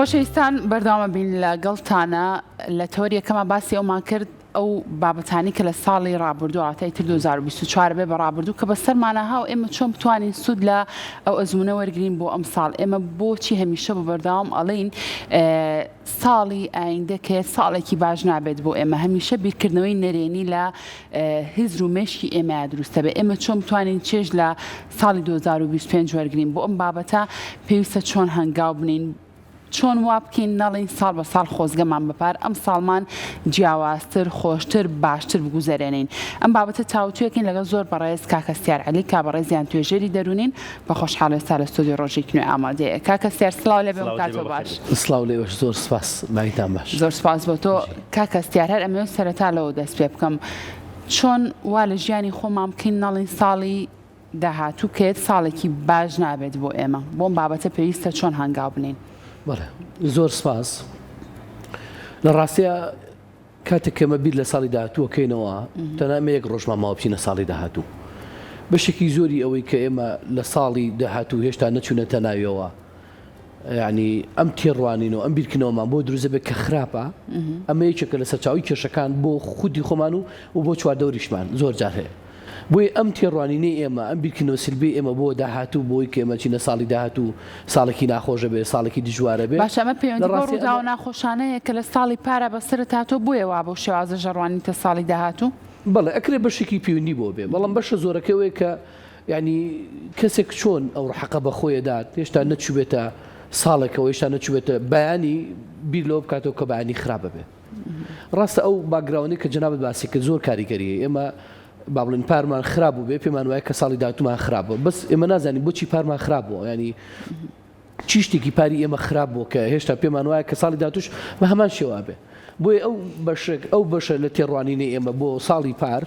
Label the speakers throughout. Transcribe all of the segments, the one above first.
Speaker 1: خۆشەویستان بەردەوامە بین لە گەڵتانە لە تەوەریەکەمە باسی ئەومان کرد ئەو بابەتانی کە لە ساڵی ڕابردوو ئاتای تر 2024 بێ بە ڕابردوو کە بەسەرمانە هاو ئێمە چۆن بتوانین سوود لە ئەو ئەزمونە وەرگرین بۆ ئەم ساڵ. ئێمە بۆچی هەمیشە بە بەردەوام ئەڵین ساڵی ئایندەکە ساڵێکی باش نابێت بۆ ئێمە، هەمیشە بیرکردنەوەی نەرێنی لە هزر و مێشکی ئێمە دروستە بێ. ئێمە چۆن بتوانین چێژ لە ساڵی 2025 وەرگرین بۆ ئەم بابەتە پێویستە چۆن هەنگاو بنین، چۆن وا بکەین نەڵین ساڵ بە ساڵ خۆزگەمان بپار، ئەم ساڵمان جیاوازتر خۆشتر باشتر بگوزارێنین. ئەم بابەتە تاوتویەکەین لەگەڵ زۆر بەڕێز کاکە سیار عەلی کا بەڕێزیان توێژەری دەرونین بە خۆشحاڵی ئێستا لە ستۆدیۆ ڕۆژێکی نوێ ئامادەیە. کاکە سیار سڵاو لێبێ و کاتۆ باش.
Speaker 2: سڵاو لێوەش، زۆر سپاس، ماویتان باش.
Speaker 1: زۆر سپاس بۆ تۆ کاکە سیار. هەر ئەمە سەرەتا لەوە دەست پێ بکەم، چۆن وا لە ژیانی خۆمان بکەین نەڵین ساڵی داهاتوو کێت ساڵێکی باش نابێت بۆ ئێمە، بۆم بابەتە پێویستە چۆن هەنگاو بنین.
Speaker 2: بەڵێ زۆر سپاس. لە ڕاستیە کاتێک ئێمە بیر لە ساڵی داهاتووەکەینەوە تەنها ئێمە یەک ڕۆژمان ماوە بچینە ساڵی داهاتوو. بەشێکی زۆری ئەوەی کە ئێمە لە ساڵی داهاتوو هێشتا نەچوونەتە ناویەوە، یعنی ئەم تێڕوانینەوە ئەم بیرکردنەوەمان بۆ دروستە بێت کە خراپە، ئەمە یەکێکە لە سەرچاوی کێشەکان بۆ خودی خۆمان و بۆ چواردەوریشمان زۆر جار هەیە. بۆی ئەم تێڕوانینەی ئێمە ئەم بیرکردنەوە سلبی ئێمە بۆ داهاتوو بۆی کە ئێمە چینە ساڵی داهاتوو ساڵێکی ناخۆشە بێ، ساڵێکی دژوارە بێ.
Speaker 1: باش ئەمە پەیوەندی بۆ ڕوودا و ناخۆشانەیە کە لە ساڵی پارە بەسرت هاتۆ بۆیە وا بۆ شێوازە ژەڕوانیتە ساڵی داهاتوو.
Speaker 2: بەڵێ ئەکرێ بەشێکی پەیوەندی بۆ بێ، بەڵام بەشە زۆرەکەوەیە کە یعنی کەسێک چۆن ئەو ڕحەقە بە خۆیە دات هێشتا نەچوبێتە ساڵێکەوە، هێشتا نەچوبێتە بەیانی بیر لەوە بکاتەوە کە بەیانی خراپە بێ. ڕاستە ئەو باگراونی کە جەنابەت باسی کرد زۆر کاریگەریە. ئێمە با بڵێن پارمان خراپ بوو بێ، پێمان وایە کە ساڵی داهاتوومان خراپ بووە، بەس ئێمە نازانین بۆچی پارمان خراپ بووە، ینی چی شتێکی پاری ئێمە خراپ بووە کە هێشتا پێمان وایە کە ساڵی داهاتووش بە هەمان شێوا بێ. بۆیە ئەو بەشە لە تێڕوانینەی ئێمە بۆ ساڵی پار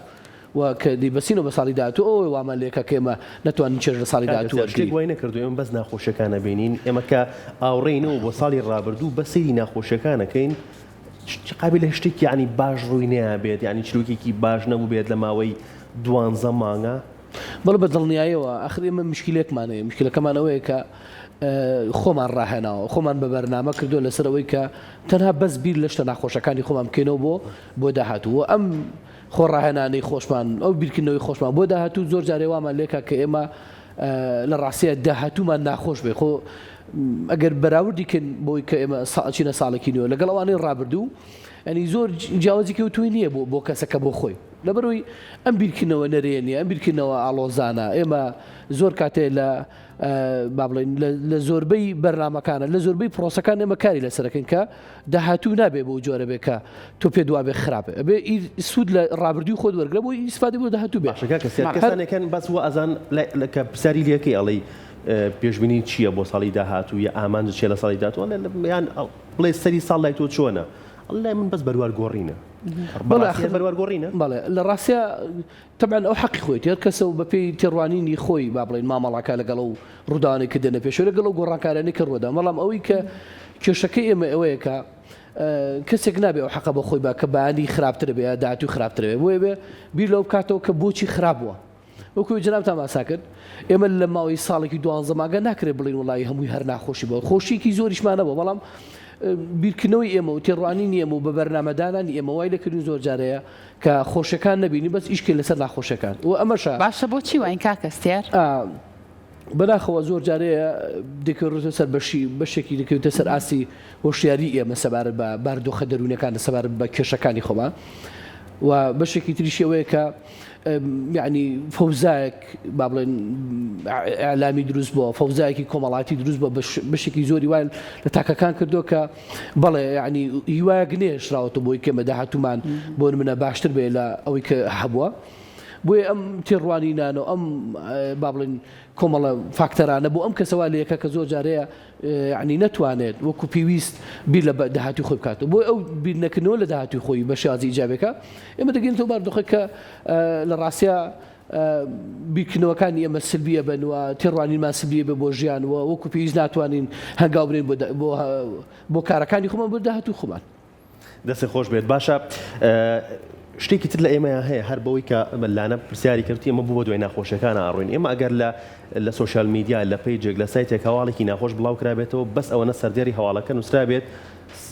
Speaker 2: و کە دەیبەسینەوە بە ساڵی داهاتوو ئەوەی وامان لێکە کە ئێمە نەتوانین چێژ لە ساڵی داهاتوو
Speaker 3: شتێک وای نەکردو ئێمە بەس ناخۆشیەکانە بینین، ئێمە کە ئاوڕێینەوە بۆ ساڵی ڕابردوو بە سەیری ناخۆشیەکانەکەین قابل شتێکی ینی باش ڕووی نەبێت، ینی چلووکێکی باش نەبوو بێت لە ماوەی 12 مانگە.
Speaker 2: بەڵێ بە دڵنیاییەوە ئاخر ئێمە مشکلێکمانەیە، مشکلەکەمانەوەیە کە خۆمان ڕاهێناوە، خۆمان بە بەرنامە کردو لەسەرەوەی کە تەنها بەس بیر لە شتە ناخۆشەکانی خۆمان بکەینەوە بۆ داهاتوو. ئەم خۆڕاهێنانەی خۆشمان ئەو بیرکردنەوەی خۆشمان بۆ داهاتوو زۆر جارێ وامان لێکە کە ئێمە لە ڕاستیە داهاتوومان ناخۆش بێ. خۆ ئەگەر بەراوردیکەن بۆی کە ئێمە چینە ساڵێکی نوێ لەگەڵ ئەوانەی ڕابردوو، ینی زۆر جیاوازی کەوتووی نییە بۆ کەسەکە بۆ خۆی، لەبەرەوەی ئەم بیرکردنەوە نەرێنیە، ئەم بیرکردنەوە ئاڵۆزانە. ئێمە زۆر کاتێ لە با بڵێن لە زۆربەی بەرنامەکانە لە زۆربەی پرۆسەکان ئێمە کاری لەسەرەکەین کە داهاتوو نابێ بۆ جۆرە بێ کە تۆ پێ دوا بێ خراپە، ئەبێ سوود لە ڕابردووی خۆت وەرگرە بۆ ئیسفادە بۆ داهاتوو بێ.
Speaker 3: کەسانێکان بەس وە ئەزان کە پرسیاری لەکەی ئەڵێ پێشبینی چییە بۆ ساڵی داهاتوو یا ئامانج چێ لە ساڵی داهاتوو، یان بڵێ سەری ساڵ لای تۆ چۆنە؟ ئەڵێ من بەس بەروار گۆڕینە. بەروار گۆڕینە؟ بەڵێ
Speaker 2: لە ڕاستیە تەبعەن ئەو حەقی خۆیت، هەر کەسە و بەپێی تێڕوانینی خۆی با بڵێن مامەڵاکە لەگەڵ ئەو ڕووداوانەی کە دێنە پێشەوە لەگەڵ ئەو گۆڕانکارانەی کە ڕوودا. بەڵام ئەوەی کە کێشەکەی ئێمە ئەوەیە کە کەسێک نابێ ئەو حەقە بە خۆی با کە بەیانی خراپترە بێ، داهاتوو خراپترە بێ، بۆیە بێ بیر لەو بکاتەوە کە بۆچی خراپ بووە. وەکوی جەنابتان باس کرد، ئێمە لە ماوەی ساڵێکی 12 مانگە ناکرێت بڵێن وڵی هەمووی هەر ناخۆشی بووە، خۆشیێکی زۆریشمان نەبووە، بەڵام بیرکردنەوەی ئێمە و تێڕوانینی ئێمە و بە بەرنامەدانانی ئێمە وای لەکردن زۆر جارەیە کە خۆشەکان نەبینی بەس ئیشکێ لەسەر ناخۆشەکان و ئەمەشە
Speaker 1: باشە. بۆچی وای کاکە سیار؟
Speaker 2: بەداخەوە زۆر جارەیە دەکەوێتە سەر بەشێکی دەکەوێتە سەر ئاسی هۆشیاری ئێمە سەبارەت بە باردۆخە دەرونەکان سەبارەت بە کێشەکانی خۆمان، و بەشێکی تریشەوەیە کە یعنی فەوزایەک با بڵێن ئەعلامی دروست بووە، فەوزایەکی کۆمەڵاتی دروست بووە بەشێکی زۆری وای لە تاکەکان کردووە کە بەڵێ یعنی هیوایەک نێشراوەتە بۆی کە ئێمە داهاتوومان بۆ منە باشتر بێ لە ئەوەی کە هەبووە. بۆیە ئەم تێڕوانینانە و ئەم با بڵێن کۆمەڵە فاکتەرانە بۆ ئەم کەسەوا لەیەکە کە زۆر جارەیە ینی نەتوانێت وەکو پێویست بیر لە داهاتوی خۆی بکاتەوە، بۆی ئەو بیر نەکردنەوە لە داهاتوی خۆی بە شێوازی ئیجابێکە ئێمە دەگەینەوە باردۆخە کە لە ڕاستیە بیرکردنەوەکانی ئێمە سلبیە بنوە، تێڕوانینمان سلبیە بە بۆ ژیانوە، وەکو پێویست ناتوانین هەنگاو بنین بۆ کارەکانی خۆمان بۆ داهاتوی خۆمان.
Speaker 3: دەستی خۆش بێت. باشە شتێکی تر لە ئێمە هەیە هەر بەوەی کە لاانە پرسیاری کردی ئەمە بوو بە دوای ناخۆشەکان ئاڕوین ئێمە ئەگەر لە سوۆشال میدیا لە پیجێک لە سایتێک هەواڵێکی ناخۆش بڵاو کرابێتەوە بەس ئەوەنە سەردێری هەواڵەکە نووسرا بێت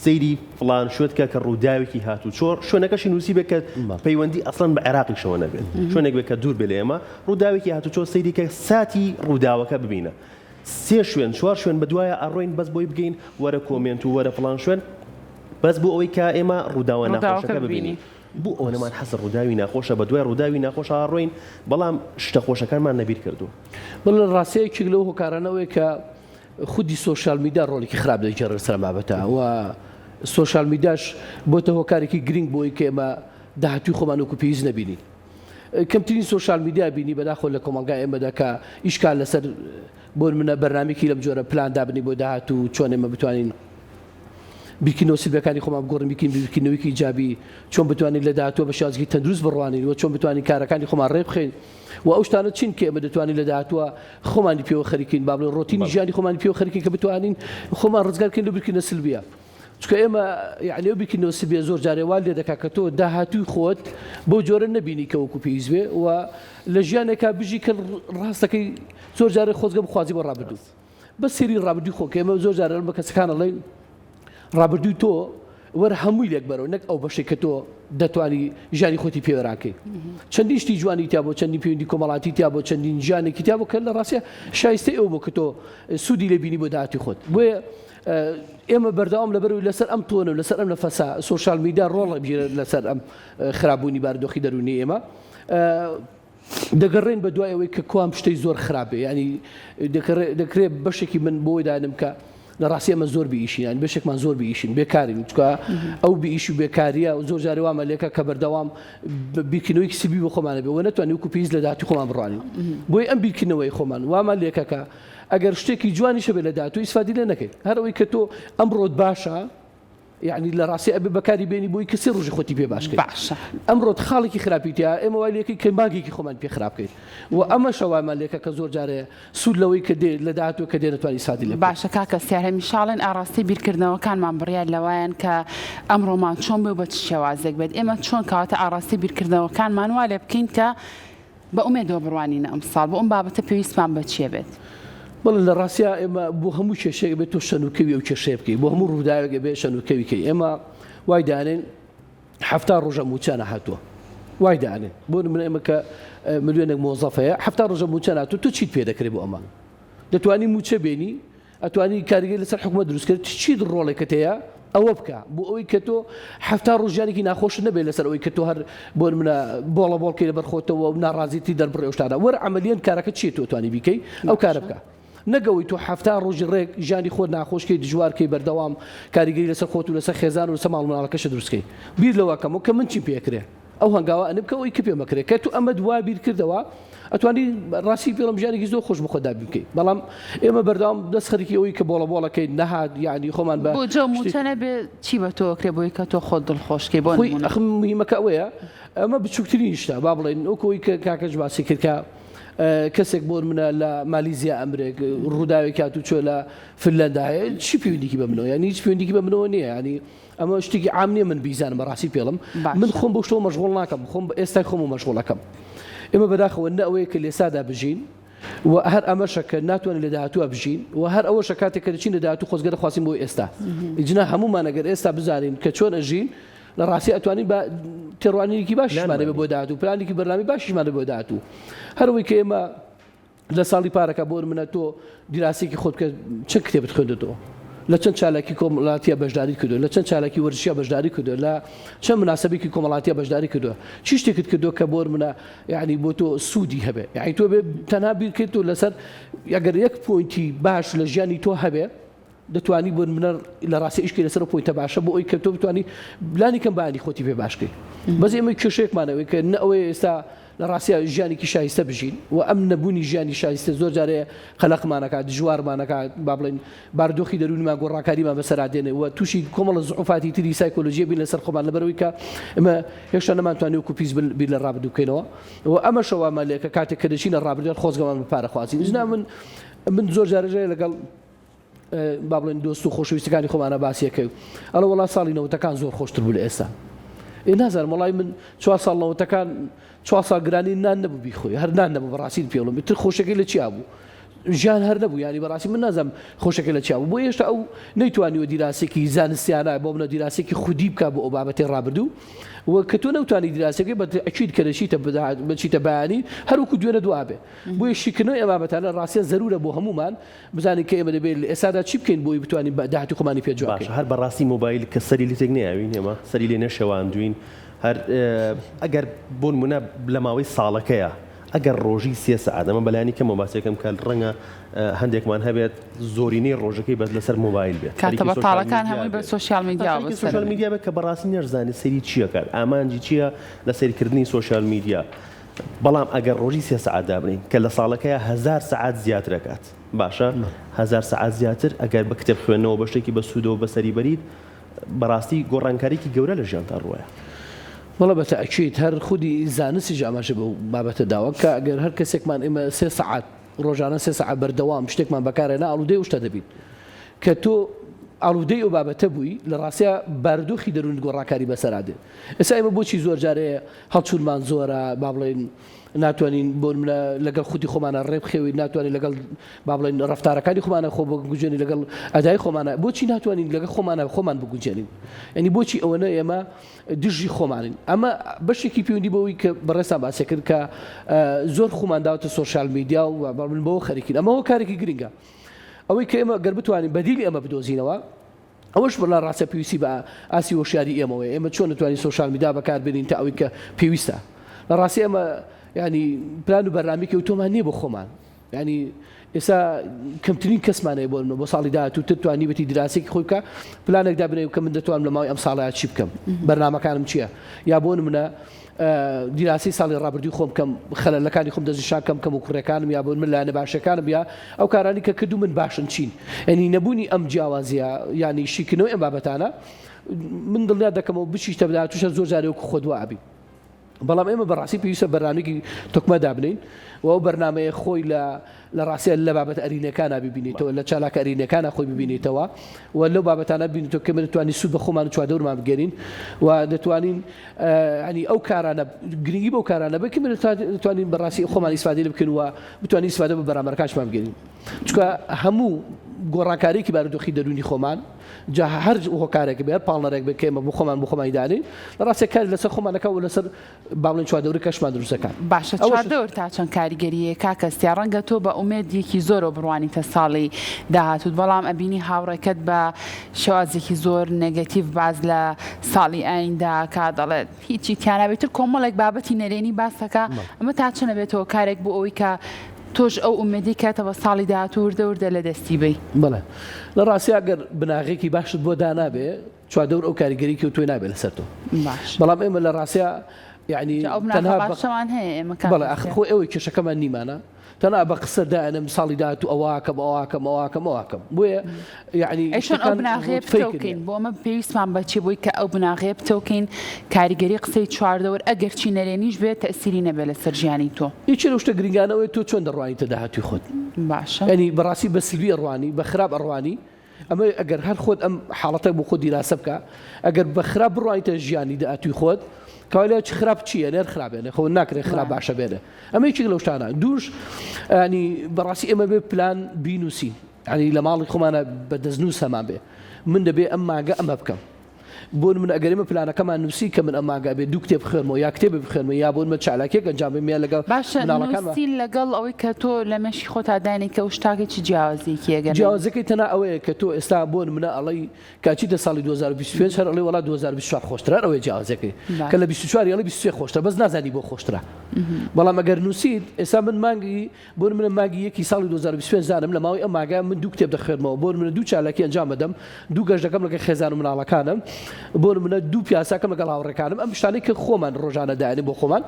Speaker 3: سەیری فلان شوێتکە کە ڕووداوێکی هاتوو چۆر شوێنەکەشی نووسی بێت کە پەیوەندی ئەسڵەن بە عێراقی شەوە نەبێت شوێنێک بێت کە دوور بێ لە ئێمە ڕووداوێکی هاتوو چۆر سەیری کە ساتی ڕووداوەکە ببینە 3 شوێن 4 شوێن بەدوایە ئەڕۆین بەس بۆی بگەین وەرە کۆمنت و وەرە فلان شوێن بەس بۆ ئەوەی کە ئێمە ڕووداوە ناخۆشەکە ببینی بوو ئەوەنەمان حەز ڕووداوی ناخۆشە بە دوای ڕووداوی ناخۆش ئاڕۆین بەڵام شتە خۆشەکانمان نەبیر کردو
Speaker 2: بڵێ ڕاستەیەکی لەو هۆکارانەوەی کە خودی سوۆشال میدیا ڕۆڵێکی خراپ دەیجێڕێت سەر مابەتە و سوۆشال میدیاش بۆتە هۆکارێکی گرنگ بۆی کە ئێمە داهاتوی خۆمان وەکو پێویست نەبینین کەمترین سوۆشال میدیا بینی بەداخۆ لە کۆمەلگای ئێمەدا کە ئیشکال لەسەر بۆ منە بەرنامێکی لەم جۆرە پلان دابنی بۆ داهاتوو چۆن ئێمە بتوانین بیرکردنەوە سلبەکانی خۆمان بگۆڕین بیکەین بیرکردنەوەیکی ایجابی چۆن بتوانین لە داهاتووە بە شێوازێکی تەندروست بڕوانین و چۆن بتوانین کارەکانی خۆمان ڕێ بخەین و ئەو شتانە چین کە ئێمە دەتوانین لە داهاتووە خۆمانی پێوە خەریکین با بڵێن ڕۆتینی ژیانی خۆمانی پێوە خەریکین کە بتوانین خۆمان ڕزگارکەین لە بیرکردنە سلبیە چونکە ئێمە یعنی ئەو بیرکردنەوە سلبیە زۆر جارێ وا لێ دەکات کە تۆ داهاتووی خۆت بۆ جۆرە نەبینی کە وەکو پێویست بێ و لە ژیانێکا بژی کە ڕاستەکەی زۆر جارێ خۆزگە بخوازی بۆ ڕابردوو بە سێری ڕابردووی خۆ کە ئێمە زۆر جارە بە کەسەکانەڵێن ڕابردووی تۆ وەرە هەمووی لێک بەرەوە نەک ئەو بەشێک کە تۆ دەتوانی ژیانی خۆتی پێوەراکەی چەندی شتی جوانی تیا بۆ چەندی پەیوەندی کۆمەڵاتی تیا بۆ چەندین ژیانێکی تیا بۆ کە لە ڕاستیە شایستەی ئەو بۆ کە تۆ سوودی لێ بینی بۆ داهاتی خۆت بۆیە ئێمە بەردەوام لەبەرەوەی لەسەر ئەم تۆنە و لەسەر ئەم نەفەسا سوۆشال میدیا ڕۆڵە بژێرە لەسەر ئەم خراپبوونی بارودۆخی دەرونی ئێمە دەگەڕێن بە دوای ئەوەی کە کوام شتەی زۆر خراپێ ینی دەکرێت بەشێکی من بۆی دانم کە لە ڕاستی ئەمە زۆر بیئیشین یان بەشێکمان زۆر بیئیشین بێکارین چکە ئەو بیئیش و بێکاریە و زۆر جارێ وامە لێکە کە بەردەوام بیرکردنەوەی سیبی بۆ خۆمانە بێ و نەتوانین وەکو پێویست لە داهاتوی خۆمان بڕوانین بۆی ئەم بیرکردنەوەی خۆمان وامە لێکە کە ئەگەر شتێکی جوانی شەبێت لە داهاتوو ئیسفادی لێ نەکەیت هەر ئەوەی کە تۆ ئەمڕۆت باشە یعنی لە ڕاستی ئەبێ بەکاری بێنی بۆی کەسی ڕۆژی خۆتی پێ باشکەیت
Speaker 1: باشە
Speaker 2: ئەمڕۆت خاڵێکی خراپیتیا ئێمە وای لێکی کە ماگێکی خۆمان پێ خراپکەیت و ئەمە شەوایمان لێکە کە زۆر جارێ سوود لەوەی کە دێ لە داهاتوو کە دێ نەتوانی سادی لێ
Speaker 1: باشە کاکە سیار هەمیشاڵێن ئاڕاستی بیرکردنەوەکانمان بڕیار لەوایەن کە ئەمڕۆمان چۆن بێ بە چ شێوازێک بێت ئێمە چۆن کەواتە ئاڕاستی بیرکردنەوەکانمان وا لێ بکەین کە بە ئومێدەوە بڕوانینە ئەمساڵ بۆ ئەم بابەتە پێویستمان بە چیە بێت
Speaker 2: بەڵێ لە ڕاستیا ئێمە بۆ هەموو کێشەیەک بێت تۆ شەنوکەوی ئەو کێشەیە بکەیت بۆ هەموو ڕووداوێک بێ شەنوکەویکەی ئێمە وای دانێن هەفتا ڕۆژە موچانە هاتووە وای دانێن بۆ من ئێمە کە ملیۆنێک مۆزەفەیە هەفتا ڕۆژە موچە هاتووە تۆ چیت پێ دەکرێت بۆ ئەمە دەتوانی موچە بێنی ئەتوانی کاریگەری لەسەر حکومەت دروستکرد چیت ڕۆڵێکت هەیە ئەوە بکە بۆ ئەوەی کە تۆ هەفتا ڕۆژیانێکی ناخۆش نەبێت لەسەر ئەوەی کە تۆ هەر بۆ منە بۆڵە بۆڵکەی لەبەر خۆتەوە و ناڕازیتی دەربڕێ شتانە وەرە عملیان کارەکە چیە تۆ توانی بیکەی ئەو کارە بکە نەگەوەی تۆ هەفتا ڕۆژی ڕێک ژیانی خۆت ناخۆشکەی دژوارکەی بەردەوام کاریگەری لەسەر خۆت و لەسەر خێزان و لەسەر ماڵ منداڵەکەشە دروستکەی بیر لەوەکەم و کە من چی پێکرێ ئەو هەنگاوە ئەنە بکە ئەوەی کە پێ مەکرێت کە تو ئەمە دوای بیر کردەوە ئەتوانی ڕاستی پێڵم ژیانێکی زۆر خۆش بخۆدا بکەیت بەڵام ئێمە بەردەوام دەست خەریکی ئەوەی کە بۆڵە بۆڵەکەی نەهات یعنی خۆمان بە
Speaker 1: بۆ جە موچەنە بێ چی بە تۆ کرێ بۆی کە تۆ خۆت دڵخۆشکەی بۆ
Speaker 2: مهمەکە ئەوەیە ئەمە بچووکترین شتە با بڵێن ئەوکەوەی کە کاکەش باسی کردکە کەسێک بۆ منە لە مالیزیا ئەمرێک ڕووداوێک هاتوو چۆ لە فنلەندایە چی پەیوەندیکی بە منەوە یعنی هیچ پەیوەندیکی بە منەوە نییە ینی ئەمە شتێکی عام نییە من بیزانم بەڕاستی پێڵم من خۆم بۆ شتەوە مەشغوڵ ناکەم خۆم ئێستا خۆم و مەشغوڵەکەم ئێمە بەداخەوە نە ئەوەیە کە لێسادا بژین و هەر ئەمەشە کە ناتوانین لە داهاتووە بژین و هەر ئەوەشە کاتێک کە دەچین لە داهاتوو خۆزگە دەخوازیین بۆی ئێستا ئیجنا هەمومان ئەگەر ئێستا بزانین کە چۆن ئەژین لە ڕاستی ئەتوانین بە تێڕوانینێکی باشیشمانە بێ بۆ داهاتوو پلانێکی بەرنامی باشیشمانە بۆ داهاتوو هەروەی کە ئێمە لە ساڵی پارەکە بۆ منە تۆ دیراسێکی خۆت بکە چەند کتێبت خوێندەوە لە چەند چالاکی کۆمەڵاتیە بەشداری کردو لە چەند چالاکی وەرزشیە بەشداری کردو لە چەند مناسبێکی کۆمەڵاتیە بەشداری کردووە چی شتێکت کردو کە بۆ منە یعنی بۆ تۆ سوودی هەبێ یعنی تۆ بێ تەنها بیرکرد و لەسەر ئەگەر یەک پۆینتی باش لە ژیانی تۆ هەبێ دەتوانی بۆ منە لە ڕاستی ئیشکی لەسەر پۆینتە باشە بۆ ئەوی کە تۆ بتوانی بلانی کەم بانی خۆتی پێ باشکەی بەس ئێمە کێشەیەکمانەوەی کە نە ئەوەی ئێستا لە ڕاستیە ژیانێکی شایستە بژین و ئەم نەبوونی ژیانی شایستە زۆر جارێ خەلقمانەکات دژوارمانەکات با بڵێن بارودۆخی دەرونیمان گۆڕاکاریمان بەسەرادێنێ و تووشی کۆمەڵە زعوفاتی تری سایکۆلۆژیە بین لەسەر خۆمان لەبەرەوەی کە ئێمە هێشتا نەمانتوانێت وەکو پیس بیر لە ڕابردوو بکەینەوە و ئەمە شەوامە لێکە کاتێک کە دەچینە ڕابردوێت خۆزگەمان بپارە خوازین ژنا من زۆر جارێ لەگەڵ با بڵێن دۆست و خۆشەویستەکانی خۆمانە باسیەکەی ئەڵە وڵات ساڵی نەوەتەکان زۆر خۆشتر بوو لە ئێستا نازانم وڵای من 4 ساڵەوەتەکان 4 ساڵ گرانی نان نەبوو بیخۆی هەر نان نەبوو بەڕاستی پێڵم تر خۆشەکەی لە چیا بوو ژیان هەر نەبوو ینی بەڕاستی من نازانم خۆشەکەی لە چیا بوو بۆ هێشتا ئەو نەیتوانیوە دیراسێکی زانستیانە بۆ منە دیراسێکی خودی بکە بۆ ئەو بابەتی ڕابردوو و کە تۆ نەوتانی دیراسەکەی بە ئەکید کە بچیتە بەیانی هەروکو دوێنە دوابێ بۆیە شیکردنەوەی ئەم بابەتانە ڕاستیان زەرورە بۆ هەمومان بزانین کە ئێمە دەبێت لە ئێستادا چی بکەین بۆی بتوانین داهاتی خۆمانی پێ جواب
Speaker 3: باشە هەر بەڕاستی مۆبایل کە سەری لێ تێک نەیاوین ئێمە سەری لێ نەشەواندوین هەر ئەگەر بۆ نمونە لە ماوەی ساڵەکەیە ئەگەر ڕۆژی 3 سەعات ئەمە بەلایانی کە مۆباسیەکەم کە ڕەنگە هەندێکمان هەبێت زۆرینەی ڕۆژەکەی بەس لەسەر مۆبایل بێت
Speaker 1: کاتە بەتاڵەکان هەمووی بە سوۆشیال میدیا
Speaker 3: سوۆشیال میدیا بێت کە بەڕاستی نەزانێت سەری چییە کات ئامانجی چییە لە سەرکردنی سوۆشیال میدیا بەڵام ئەگەر ڕۆژی 3 سەعات دابنین کە لە ساڵەکەیە 1000 سەعات زیاتر دەکات باشە 1000 سەعات زیاتر ئەگەر بە کتێب خوێندنەوە بەشتێکی بە سوودەوە بەسەری بەریت بەڕاستی گۆڕانکاریکی گەورە لە ژیانتان ڕوایە
Speaker 2: والله بتأكيد هر خودي زانسي جامعة بابت الدواء كأجر هر كسك من إما 3 ساعات رجعنا 3 ساعات بردوام شتك من بكارنا علودي وش تدبين كتو علودي وبابت بوي لراسيا بردو خيدرون جورا كاري بسرعة إسا إما بوشي زور جاري هاتشون منزورة بابلين ناتوانین بۆ لەگەڵ خودی خۆمانە ڕێب خێوی ناتوانین لەگەڵ با بڵێن ڕفتارەکانی خۆمانە خۆ بگوژێنی لەگەڵ ئەدای خۆمانە بۆچی ناتوانین لەگەڵ خۆمانە خۆمان بگوجێنین ینی بۆچی ئەوەنە ئێمە دژی خۆمانین ئەمە بەشێکی پەیوەندی بەوەی کە بەڕێستا باسی کرد کە زۆر خۆمان داوەتە سۆشیال میدیا و بڵێن بەوە خەریکین ئەمەوە کارێکی گرنگە ئەوەی کە ئێمە گەر بتوانین بەدیلی ئەمە بدۆزینەوە ئەوەش بەڵا ڕاستە پێویستی بە ئاسی وەشیاری ئێمەوە ئێمە چۆن نتوانین سۆشیال میدیا بەکاربێنین تا ئەوەی کە پێویستە لە ڕاستی ئەمە يعني بلان وبرنامج وتومان نيبو خمان يعني إسا كمترين كسمانة يقولون بوصالي ده تواني بتي دراسة خويك بلانك ده بني وكم دتوان لما أمصالات شيب كم برنامج كان مشيا يابون منا دراسة صالي رابردي خوم كم خلال لكان يخوم دزشان كم وكره كان يابون من لا نباشة كان بيا أو كاراني ككدو من باشن شين يعني نبوني أم جوازيا يعني شيكنو أم بابتانا من ضمن هذا كم بشيش تبدأ توش زور زاري وخدوا أبي بەڵام ئێمە بەڕاستی پێویستە بەرنامەیەکی تۆکمە دابنین و ئەو بەرنامەیە خۆی لە ڕاستیە لە بابەت ئەرینەکانە ببینیتەوە لە چالاکە ئەرینەکانە خۆی ببینیتەوە و لەو بابەتانە ببینیتەوە کە دەتوانین سوود بە خۆمان چوادەورمان بگەرین و دەتوانین ینی ئەو کارانە گرنگی بەو کارانە بکەین دەتوانین بەڕاستی خۆمان ئیسفادە بکەین و بتوانین ئیسفادە بە بەرامبەرەکانشمان بگەرین چونکە هەموو گۆڕانکاریی بارودۆخی دەرونی خۆمان جا هەر هۆکارێک بێت پاڵنەرێک بکەمە بۆ خۆمان بۆ خۆمانی دانین لە ڕاستی کار لەسەر خۆمانەکە و لەسەر باڵێن چوادەوری کەشمان دروستەکان
Speaker 1: باشە چوادەور تا چەند کاریگەریە کاکەستیا ڕەنگە تۆ بە ئومێدێکی زۆرەوە بڕوانیتە ساڵی داهاتوت بەڵام ئەبینی هاوڕێکەت بە شێوازێکی زۆر نێگەتیڤ باز لە ساڵی ئایندا کا دەڵێت هیچی تیانابێتتر کۆمەڵێک بابەتی نەرێنی باسەکە ئەمە تا چەنە بێتەوە کارێک بۆ ئەوەی کە تۆش ئەو ئومێدی کاتەوە ساڵی داهاتوو وردە لە دەستی بی
Speaker 2: بڵێ لە ڕاستی ئەگەر بناغێکی باشت بۆ دانابێ چوادەور ئەو کاریگەریکە و توی نابێت لەسەر تۆ بەڵام ئێمە لە ڕاستە یعنی
Speaker 1: باشەوان هەیە ئێمە
Speaker 2: بەڵێ خۆ ئەوەی کێشەکەمان نیمانە تەنها بە قسە دائنم ساڵی داهاتوو ئەواکەم بۆیە یعنی
Speaker 1: ئەیشۆن ئەو بناغێ بتەوکەین بۆ ئەمە پێویستمان بەچی بووی کە ئەو بناغێ بتەوکەین کاریگەری قسەی چواردەوەر ئەگەر چی نەرێنیش بێت تەسیری نەبێت لەسەر ژیانی تۆ
Speaker 2: هیچ لە شتە گرنگانەوەی تۆ چۆن دەڕوانیتە داهاتووی خۆت
Speaker 1: باشە
Speaker 2: ینی بەڕاستی بە سلبی ئەڕوانی بە خراپ ئەڕوانی ئەمە ئەگەر هەر خۆت ئەم حاڵەتە بۆ خۆت دیراسە بکە ئەگەر بە خراپ بڕوانیتە ژیانی داهاتووی خۆت کاوالیا چ خراپ چییە نێر خراپێنێ خۆ ناکرێت خراپ باشە بێنێ ئەمە یەکێک لەو شتانە دووش ینی بەڕاستی ئێمە بێ پلان بینوسی ینی لە ماڵی خۆمانە بە دەستنووس هەمان بێ من دەبێ ئەم ماگە ئەمە بکەم بۆ من ئەگەرمە پلانەکەمان نووسی کە من ئەم ماگە بێ دوو کتێب بخێنمەوە یا کتێب بخێنمە یا بۆ من چالاکێک ئەنجام بێ لەگەڵ
Speaker 1: باشە لەگەڵ ئەوەی کە تۆ لە مەشی خۆتا دانێکە و شتاکێکی جیاوازێکی ئەگەر
Speaker 2: جیاوازەکەی تەنها ئەوەیە کە تۆ ئێستا بۆ منە ئەڵەی کاچیتە ساڵی 2025 هەر ئەڵێ وڵات 2024 خۆشترە ئەوەی جیاوازەکەی کە لە 24 ئەڵێ 23 خۆشترە بەس نازانی بۆ خۆشترە بەڵام ئەگەر نووسیت ئێستا من مانگی بۆ منە ماگی یەکی ساڵی 2025 زانم لە ماوەی ئەم ماگە من دوو کتێب دەخێنمەوە بۆ منە دوو چالاکی ئەنجام بدەم دوو گەشت دەکەم لەگەڵ خێزان و مناڵەکانم بۆ منە دوو پیاساکەم لەگەڵ هاوڕێکانم ئەم شتانەی کە خۆمان ڕۆژانە داێنێ بۆ خۆمان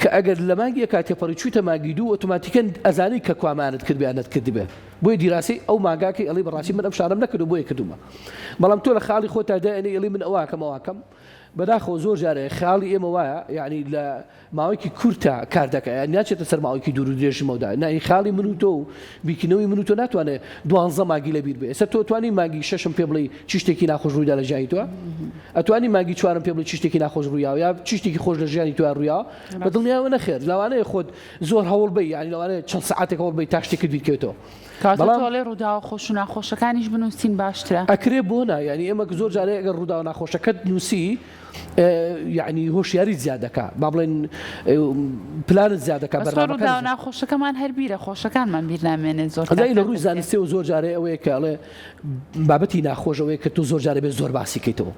Speaker 2: کە ئەگەر لە مانگی کاتێپەڕی چوویتە ماگی دوو ئۆتۆماتیکەن ئەزانی کە کوامانت کرد بیانت کردبێ بۆی دیراسی ئەو ماگاکەی ئەڵی بەڕاستی من ئەم شانم نەکرد و بۆیە کردومە بەڵام تۆ لە خاڵی خۆتا داێنێ ئەڵی من ئەواکەم بەداخەوە زۆر جارێ خیاڵی ئێمە وایە یعنی لە ماوەیەکی کورتە کار دەکە ناچێتە سەر ماوەیەکی دوور و درێژی مەودا نای خاڵی من و تۆ و بیکنەوەی من و تۆ ناتوانێت 12 مانگی لەبیر بێ ئێستا تۆ توانی مانگی 6م پێ بڵێ چ شتێکی ناخۆش ڕوویدا لە ژیانی تۆ ئەتوانی مانگی 4م پێ بڵێ چ شتێکی ناخۆش ڕوویا یا چ شتێکی خۆش لە ژیانی تۆ ڕوویا بە دڵنیاوە نەخێر لەوانەیە خۆت زۆر هەوڵ بی یعنی لەوانەیە چەند سەعاتێک هەوڵ بی تا شتێکت بیکەوێتەوە
Speaker 1: کاتۆڵێ ڕوودا و خۆش و ناخۆشەکانیش بنووسین باشترە
Speaker 2: ئەکرێ بۆ نا یعنی ئێمە زۆر جارێ ئەگەر ڕوودا و ناخۆشەکەت نووسی یعنی هۆشیاری زیاد دەکا با بڵێن پلانت زیاد دەکا
Speaker 1: بەڕوودا و ناخۆشەکەمان هەربیرە خۆشەکانمان بیر نامێنێت زۆر
Speaker 2: لە ڕووی زانستی و زۆر جارێ ئەوەیە کەڵێ بابەتی ناخۆشەوەی کە تو زۆر جارێ بێ زۆر باسی کەیتەوە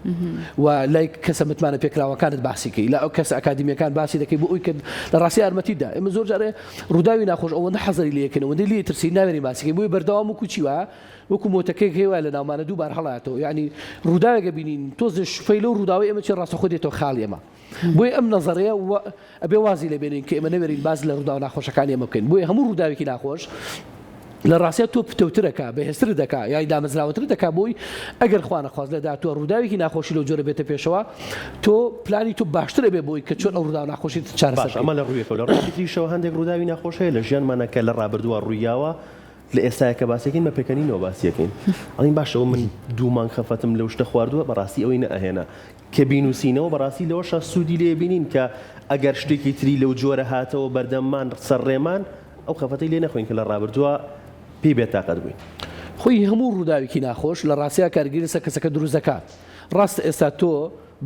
Speaker 2: و لای کەسە متمانە پێکراوەکانت باسیکەی لە ئەو کەس ئەکادمیەکان باسی دەکەی بۆ ئەوی کە لە ڕاستی یارمەتیدا ئێمە زۆر جارێ ڕووداوی ناخۆش ئەوەندە حەزەری لێکەن ئەوەندە لێ ترسی ناوێنی باسیکەی بۆی بەردەوام و کوچیوە وەکو مۆتەکەی هێوای لە ناومانە دووبار هەڵاتەوە یعنی ڕووداوێکە بینین تۆز شوفەی لەو ڕووداوی ئێمە چێ ڕاستەخۆ دێتەوە خاڵی ئێمە بۆی ئەم نەزەڕەیە ئەبێ وازی لێ بێنین کە ئێمە نەوێرین باز لە ڕوودا و ناخۆشەکانی ئێمە بکەین بۆی هەموو ڕووداوێکی ناخۆش لە ڕاستیە تۆ پتەوترەکە بەهێزتر دەکا یای دامەزراوەتر دەکا بۆی ئەگەر خوا نەخواست لەدا تۆ ڕووداوێکی ناخۆشی لەو جۆرە بێتە پێشەوە تۆ پلانی تۆ باشترە بێ بۆی کە چۆن ئەو ڕوودا و ناخۆشیت چارەسەر
Speaker 3: ئەمە لە ڕوویەکە لە ڕوویەکەیشەوە هەندێک ڕووداوی ناخۆش هەیە لە ژیانمانەکە لە ڕابردووە ڕوویاوە لە ئێستاەکە باسیەکەین بە پێکەنینەوە باسیەکەین ئەڵین باشەوە من دوومان خەفەتم لەو شتە خواردووە بەڕاستی ئەوەی نەئەهێنا کە بینوسینەوە بەڕاستی لەوەشە سوودی لێ بینین کە ئەگەر شتێکی تری لەو جۆرە هاتەوە بەردەممان سەرڕێمان ئەو خەفەتەی لێ نەخۆین کە لە ڕابردووە پێی بێت تاقەت بووین
Speaker 2: خۆی هەموو ڕووداوێکی ناخۆش لە ڕاستیە کارگیرسە کەسەکە دروست دەکات ڕاستە ئێستا تۆ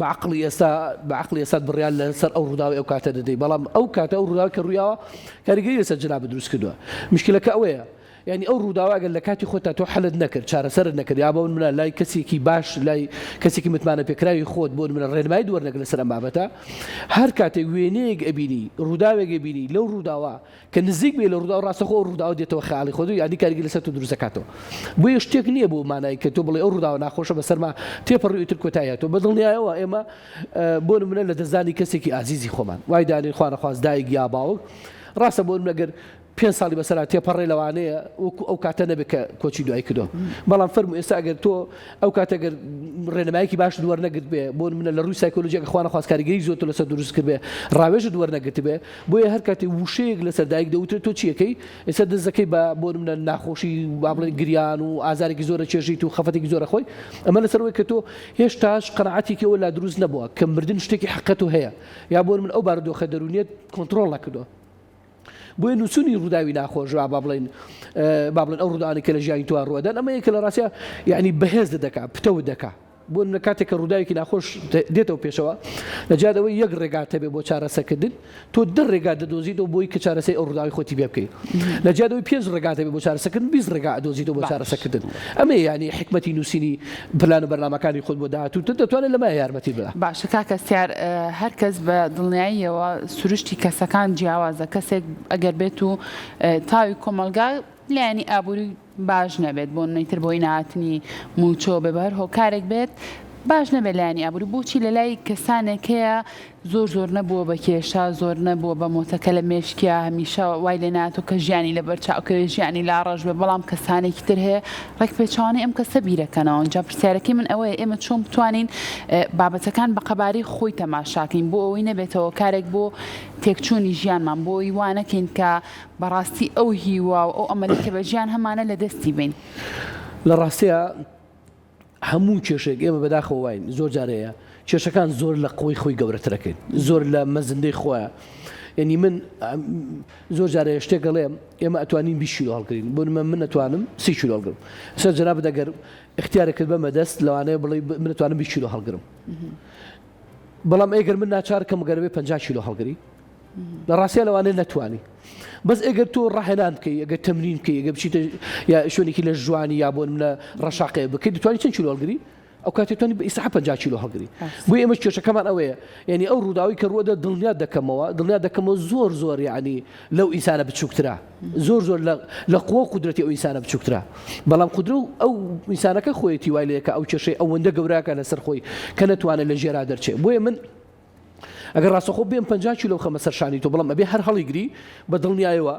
Speaker 2: بەعقلی ئێستا بڕیان لەسەر ئەو ڕووداوی ئەو کاتە دەدەی بەڵام ئەو کاتە ئەو ڕووداوی کە ڕوویاوە کاریگەری لەسەر جنابە دروست کردووە مشکلەکە ئەوەیە یعنی ئەو ڕووداوە ئەگەر لە کاتی خۆتا تۆ حەلت نەکرد چارەسەرت نەکرد یا بەون منە لای کەسێکی باش لای کەسێکی متمانە پێکراوی خۆت بۆ منە ڕێنمایی دووەرنەگە لەسەر ئەم بابەتە هەر کاتێک وێنەیەک ئەبینی ڕووداوێک ئەبینی لەو ڕووداوە کە نزیک بێ لە ڕوودا و ڕاستەخۆ ڕووداوە دێتەوە خەیاڵی خۆت و یعنی کاریگەری لەسەر تۆ دروست دەکاتەوە بۆیە شتێک نییە بۆ مانای کە تۆ بڵێ ئەو ڕووداوە ناخۆشە بەسەرما تێپەڕوویتر کۆتاییەوە بەدڵنیایەوە ئێمە بۆ منە لە دەزانی کەسێکی ئازیزی خۆمان وای دانین خوا نەخواست دایک یا باوک ڕاستە بۆ منەگەر 5 ساڵی بەسەر تێپەڕێ لەوانەیە ئەو کاتە نەبێت کە کۆچی دوای کردو بەڵام فەرمو ئێستا ئەگەر تۆ ئەو کاتەگەر ڕێنمایەکی باش دووەرنەگرت بێ بۆ منە لە ڕووی سایکۆلۆژیەکە خوا نەخواست کاریگەری زۆرتە لەسەر دروست کرد بێ ڕاوێژت دووەرنەگرت بێ بۆیە هەر کاتێ وشەیەک لەسەر دایک دەوترێت تۆ چیەکەی ئێستا دەستەکەی بۆ منە ناخۆشی با بڵێن گریان و ئازارێکی زۆرە چێژیت و خەفەتێکی زۆرە خۆی ئەمە لەسەرەوەی کە تۆ هێشتاش قەنەعەتێکەوە لا دروست نەبووە کە مردن شتێکی حقەت و هەیە یا بۆ من ئەو بارودۆخە دەرونیت کۆنتڕۆڵ نەکردووە بۆیە نووسنی ڕووداوی ناخۆش با بڵێن ئەو ڕووداوانی کە لە ژیانی تۆ ڕوەدەن ئەمە یەکە لە ڕاستیە یعنی بەهێز دەکا پتەوت دەکا بۆ نە کاتێک کە ڕووداوێکی ناخۆش دێتەوە پێشەوە لەجادەوەی یەک ڕێگات هەبێ بۆ چارەسەکردن تۆ ڕێگات دەدۆزیتەوە بۆی کە چارەسەی ئەو ڕووداوی خۆتی بێ بکەیت لەجادەوەی 5 ڕێگات هەبێ بۆ چارەسەکردن 20 ڕێگات دۆزیتەوە بۆ چارەسەکردن ئەمە یعنی حکمەتی نووسینی پلان و بەرنامەکانی خۆت بۆ داهاتوو دەتوانێت لەمە یارمەتی بدە
Speaker 1: باشە کاکەسیار هەر کەس بە دڵنیاییەوە سروشتی کەسەکان جیاوازە کەسێک ئەگەر بێت و تاوی کۆمەلگا لایەنی ئابووری باش نەبێت بۆ نەیتر بۆی نهاتنی موچۆ بەبەر هۆکارێک بێت باش نەبێت لایەنی ئابووری بۆچی لە لای کەسانێکەیە زۆر نەبووە بە کێشا زۆر نەبووە بە مۆتەکە لە مێشکیا هەمیشە وای لێ ناتۆ کە ژیانی لە بەرچاوکەوێ ژیانی لا ڕەش بێ بەڵام کەسانێکی تر هەیە ڕێک پێچوانەی ئەم کەسە بیرەکەنەوە ئەنجا پرسیارەکەی من ئەوەیە ئێمە چۆن بتوانین بابەتەکان بە قەباری خۆی تەماشاکەین بۆ ئەوەی نەبێتەوە کارێک بۆ تێکچوونی ژیانمان بۆ ئەوی وانەکەین کە بەڕاستی ئەو هیوا و ئەو ئەمەلێکە بە ژیان هەمانە لە دەستی بین
Speaker 2: لە ڕاستیە هەموو کێشێک ئێمە بەداخەوە واین زۆر جارەیە کێشەکان زۆر لە قوی خۆی گەورەترەکەین زۆر لە مەزندەی خۆیە یعنی من زۆر جارەیە شتێک گەڵێم ئێمە ئەتوانین 20 کیلۆ هەڵگرین بۆ من نەتوانم 30 کیلۆ هەڵگرم ئێستا جەناب دەگەر اختیارێکت بەمە دەست لەوانەیە بڵێ من نەتوانم 20 کیلۆ هەڵگرم بەڵام ئەگەر من ناچار کەم گەرەبێ 50 کیلۆ هەڵگری لە ڕاستیە لەوانەیە نەتوانی بەس ئەگەر تۆ ڕاهێنان بکەی ئەگەر تەمرین بکەی ئەگەر بچیتە یا شوێنێکی لە ژوانی یا بۆ منە ڕەشاقەیە بکەیت دەتوانیت چەند کیلۆ هەڵگری ئەو کاتێتوانی بە ئیساحە 50 کیلۆ هەڵگری بۆ ئێمە کێشەکەمان ئەوەیە یعنی ئەو ڕووداوی کە ڕوەدە دڵنیات دەکەمەوە زۆر یعنی لەو ئینسانە بچووکترا زۆر لە قوە و قودرەتی ئەو ئینسانە بچووکترا بەڵام قودرە ئەو ئینسانەکە خۆیەتی وای لەیەکە ئەو کێشەی ئەوەندە گەوراکە لەسەر خۆی کە نەتوانێت لە ژێرا دەرچێت بۆیە من ئەگەر ڕاستەخۆ بێم 50 کیلۆ خەمە سەرشانی تۆ بەڵام ئەبێ هەر هەڵیگری بە دڵنیایەوە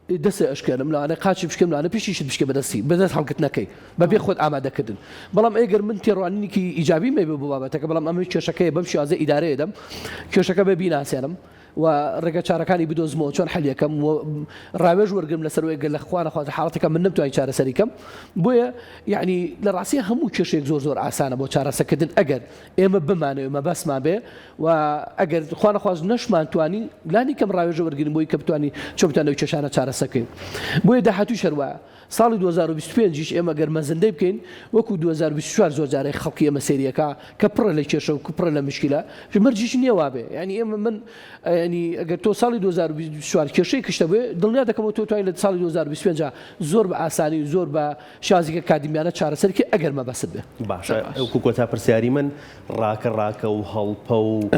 Speaker 2: دەسە ئەشکێنم لەوانە قاچی بشکەم لەوانە پێشیشت بشکە بەدەستی بەدەست هەڵکردنەکەی بەبێ خۆت ئامادەکردن بەڵام ئەگەر من تێڕوانینێکی ئیجابی مێ بۆ بابەتەکە بەڵام ئەمە کێشەکەی بەم شێوازە ئیدارەیە دەم کێشەکە بە بیناسێنم و ڕێگە چارەکانی بدۆزمەوە چۆن حەلیەکەم و ڕاوێژ وەرگم لەسەر وێگە لە خوانەخوات حاڵەتەکە من نەمتوانی چارەسەریکەم بۆیە یعنی لە ڕاستی هەموو کێشێک زۆر ئاسانە بۆ چارەسەکردن ئەگەر ئێمە بمانەوە ئێمە بەسمان بێ و ئەگەر خوانەخواز نەشمان توانی لانی کەم ڕاوێژە وەرگین بۆی کە بتوانی چۆن بتوانێت کێشانە چارەسەکەین بۆیە داهاتوو شەروایە ساڵی 2025 ئێمە گەر مەزەندەی بکەین وەکو 2024 زۆر جارێک خەڵکی ئێمە سێریەکە کە پڕە لە کێشە و پڕە لە مشکلە مەرجیش نییە وابێ ینی ئێمە من ینی ئەگەر تۆ ساڵی 2024 کێشەی کشتە بێ دڵنیا دەکەمەوە تۆ توانین لە ساڵی 2025 زۆر بە ئاسانی و زۆر بە شازیکە کادیمیانە چارەسەرکە ئەگەر مەبەست بێ
Speaker 3: باشە ئەو کۆتا پرسیاری من ڕاکە و هەڵپە و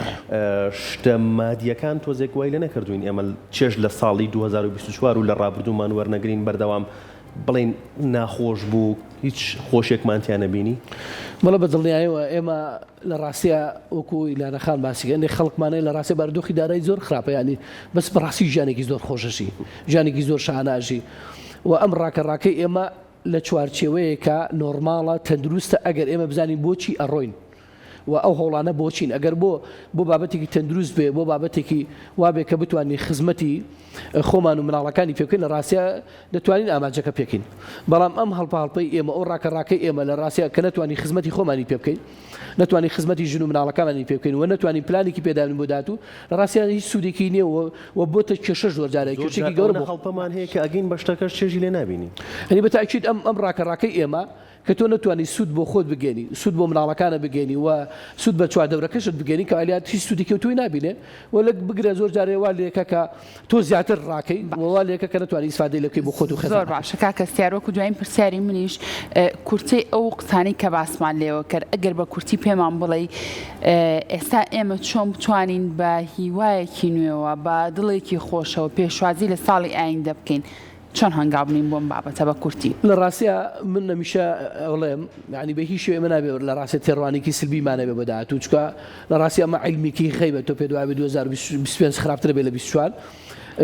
Speaker 3: شتە مادیەکان تۆزێک وای لە نەکردوین ئێمە چێژ لە ساڵی 2024 و لە ڕابردوومان وەرنەگرین بەردەوام بڵین ناخۆش بوو هیچ خۆشێکمانتیان نەبینی
Speaker 2: مەڵە بە دڵنیایەوە ئێمە لە ڕاستیە وەکو ئیلانەخان باسیگەنی خەڵکمانەی لە ڕاستی بەردۆخی دارایی زۆر خراپە ینی بەس بەڕاستی ژیانێکی زۆر خۆشەشی ژیانێکی زۆر شاناژی و ئەم ڕاکەڕاکەی ئێمە لە چوارچێوەیەکە نۆرماڵە تەندروستە ئەگەر ئێمە بزانین بۆچی ئەڕۆین و ئەو هەوڵانە بۆچین ئەگەر بۆ بابەتێکی تەندروست بێ بۆ بابەتێکی وابێ کە بتوانین خزمەتی خۆمان و مناڵەکانی پێکەین لە ڕاستیە دەتوانین ئاماجەکە پێکەین بەڵام ئەم هەڵپەڵپەی ئێمە ئەو ڕاکەڕاکەی ئێمە لە ڕاستیە کە نەتوانین خزمەتی خۆمانی پێ بکەین نەتوانین خزمەتی ژن و مناڵەکانمانی پێ بکەین و نەتوانین پلانێکی پێداین بۆ داهاتوو لە ڕاستیە هیچ سوودێکی نییە و بۆتە کێشە زۆر جارێک کێشێکی گەورە
Speaker 3: هەڵپەمان هەیە کە ئەگەین بە شتەکەش چێژی لێ نابینی
Speaker 2: هەنی بەتاکید ئەم ڕاکەڕاکەی ئێمە کە تۆ نتوانانی سوود بۆ خۆت بگەنی سوود بۆ مناڵەکانە بگەنی و سوود بە چواردەورەکەشت بگەنی کە ئالیات هیچ سوودی کەوتوی نابینێ و لە بگرە زۆر جارێ وا لێکە کە تۆ زیاتر ڕاکەی وا لێکە کە نتوانانی ئیسفادەی لەکەی بۆ خۆت و خەزان
Speaker 1: زۆر باشە کاکە سیارۆک و دوایین پرسیاری منیش کورتی ئەو قسانەی کە باسمان لێوە کرد ئەگەر بە کورتی پێمان بڵێ ئێستا ئێمە چۆن بتوانین بە هیوایەکی نوێەوە بە دڵێکی خۆشەوە پێشوازی لە ساڵی ئایندا بکەین چۆن هەنگاوبنین بۆم بابەتە بە کورتی
Speaker 2: لە ڕاستیە من نەمیشە ئەڵێم ینی بە هیچ شوێ ئێمە نابێ لە ڕاستی تێڕوانێکی سلبیمانە بێ بە داهاتوو چکە لە ڕاستی ئەمە عیلمیکی خەیبە تۆ پێ دوای 2025 خراپترە بێ لە 24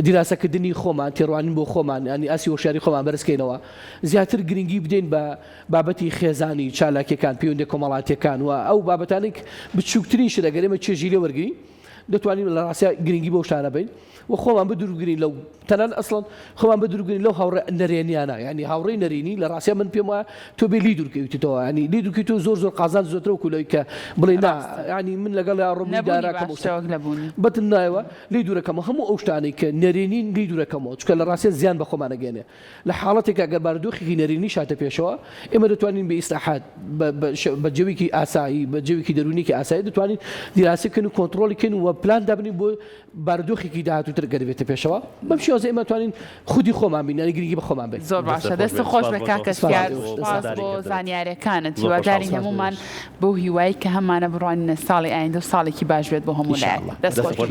Speaker 2: دیراسەکردنی خۆمان تێڕوانین بۆ خۆمان ینی ئاسی هۆشیاری خۆمان بەرزکەینەوە زیاتر گرنگی بدەین بە بابەتی خێزانی چالاکیەکان پەیوەندی کۆمەڵاتیەکان و ئەو بابەتانێک بچووکترین شت ئەگەر ئێمە چێژی لێ وەرگین دەتوانین لە ڕاستیە گرنگی بۆ شتانە بین و خۆمان بدروگرین لەو تەنان ئەسڵەن خۆمان بدروگرین لەو هاوڕێ نەرێنیانە ینی هاوڕێی نەرینی لە ڕاستیە من پێم وایە تۆ بێ لی دوورکەویتەوە ینی لی دوورکی تۆ زۆر قازان زۆرترە و کولەوەی کە بڵێ نا ینی من لەگەڵ ڕۆمی داراکەم بەتن نایەوە لی دوورەکەمەوە هەموو ئەو شتانەی کە نەرێنین لی دوورەکەمەوە چکە لە ڕاستیە زیان بە خۆمانەگەێنێ لە حاڵەتێکە گەر بارودۆخێکی نەرینی شاتە پێشەوە ئێمە دەتوانین بە ئیسلاحات بە جێوێکی ئاسایی بە جێوێکی دەرونیکی ئاسایی دەتوانین دیراسەکەن و کۆنتڕۆڵیکەن و پلان دابنین بۆ بارودۆخێکی داهاتووتر گەربێتە پێشەوە بەم شێوازە ئێمە توانین خودی خۆمان بین یعنی گرنگی بە خۆمان بێت
Speaker 1: زۆر باشە دەست خۆش بە کاکە سیار بۆ زانیاریەکانت هیواداری هەمومان بۆ هیوایی کە هەمانە بڕوانینە ساڵی ئایندا و ساڵێکی باش بێت بۆ هەموو لای دەست خۆش